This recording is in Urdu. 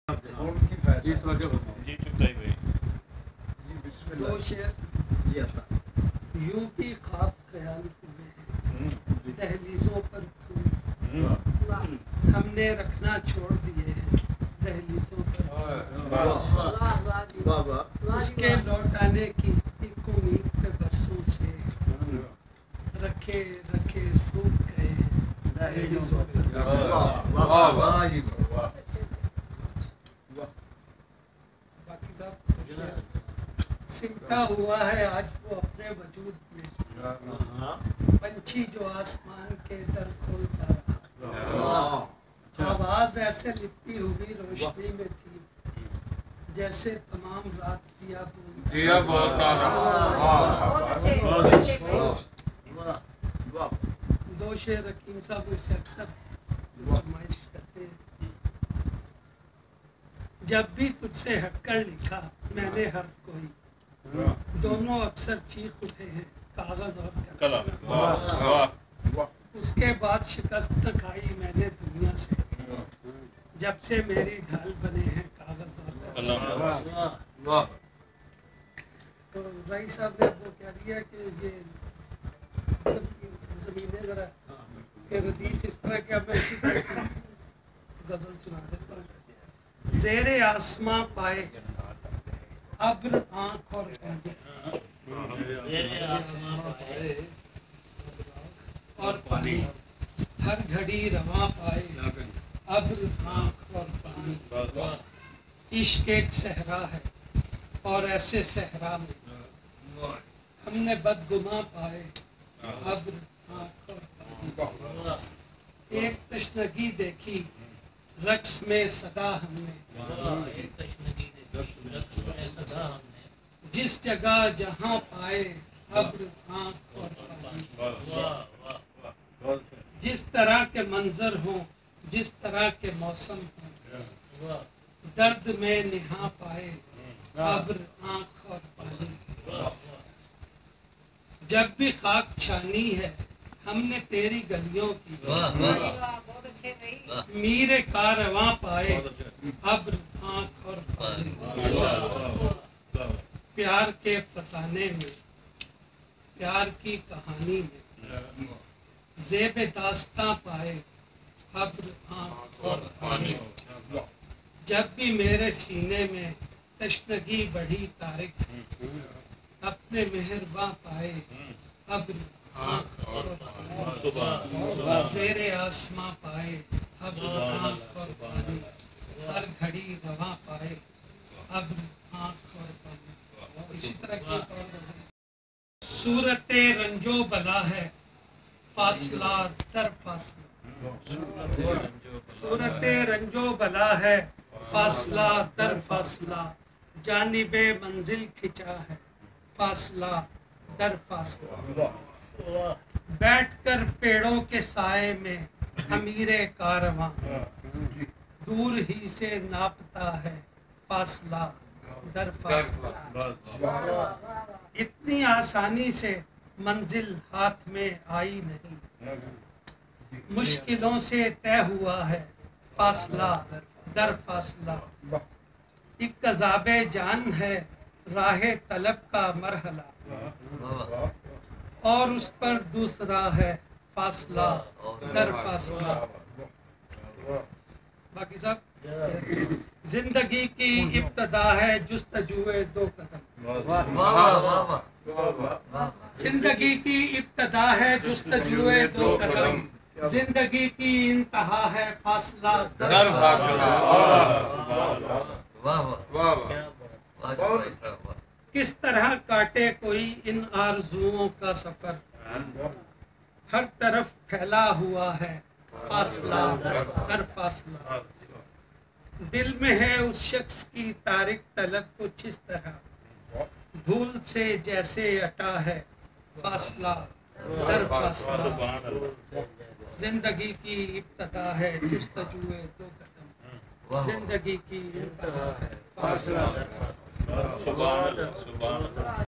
دو شعر یوں بھی خواب خیال ہوئے ہیں دہلیزوں پر پھول ہم نے رکھنا چھوڑ دیے ہیں دہلیزوں پر اس کے لوٹ آنے کی ایک امید پہ برسوں سے رکھے رکھے سوکھ گئے ہیں دہلیزوں پر باقی صاحب سمٹا ہوا ہے آج وہ اپنے وجود میں پنچھی جو آسمان کے در کھولتا رہا آواز ایسے لپٹی ہوئی روشنی میں تھی جیسے تمام رات دیا بولتا رہا دو شعر حکیم صاحب اس سے اکثر فرمائش کرتے ہیں جب بھی تجھ سے ہٹ کر لکھا میں نے حرف کوئی دونوں اکثر چیخ اٹھے ہیں کاغذ اور قلم اس کے بعد شکست نہ کھائی میں نے دنیا سے جب سے میری ڈھال بنے ہیں کاغذ اور قلم تو رائی صاحب نے وہ کہہ دیا کہ یہ زمینیں ذرا کہ ردیف اس طرح کہ اب میں اسی طرح کی غزل سنا دیتا ہوں زیر آسماں پائے ابر آنکھ اور پانی ہر گھڑی رواں پائے ابر آنکھ اور پانی عشق ایک صحرا ہے اور ایسے صحرا میں ہم نے بدگماں پائے ابر آنکھ اور پانی ایک تشنگی دیکھی رقص میں صدا ہم نے جس جگہ جہاں پائے ابر آنکھ اور پانی جس طرح کے منظر ہوں جس طرح کے موسم ہوں درد میں نہاں پائے ابر آنکھ اور پانی جب بھی خاک چھانی ہے ہم نے تیری گلیوں کی میر کارواں پائے ابر آنکھ اور پانی پیار کے فسانے میں پیار کی کہانی میں زیب داستاں پائے ابر آنکھ اور پانی جب بھی میرے سینے میں تشنگی بڑھی تارک اپنے مہرباں پائے ابر آنکھ اور پانی زیر آسماں پائے ابر آنکھ اور پانی ہر گھڑی رواں پائے ابر آنکھ اور پانی اسی طرح کی صورت رنجو بلا ہے فاصلہ در فاصلہ صورت رنجو بلا ہے فاصلہ در فاصلہ جانب منزل کھچا ہے فاصلہ در فاصلہ بیٹھ کر پیڑوں کے سائے میں امیر کارواں دور ہی سے ناپتا ہے فاصلہ در فاصلہ اتنی آسانی سے منزل ہاتھ میں آئی نہیں مشکلوں سے طے ہوا ہے فاصلہ در فاصلہ ایک عذاب جان ہے راہ طلب کا مرحلہ اور اس پر دوسرا ہے فاصلہ در فاصلہ باقی صاحب زندگی کی ابتدا ہے جستجوئے دو قدم زندگی کی ابتدا ہے جستجوئے دو قدم زندگی کی انتہا ہے فاصلہ در فاصلہ کس طرح کاٹے کوئی ان آرزوؤں کا سفر ہر طرف پھیلا ہوا ہے فاصلہ در فاصلہ دل میں ہے اس شخص کی تارک طلب کچھ اس طرح دھول سے جیسے اٹا ہے فاصلہ در فاصلہ زندگی کی ابتدا ہے جستجوئے دو قدم زندگی کی انتہا ہے فاصلہ در فاصلہ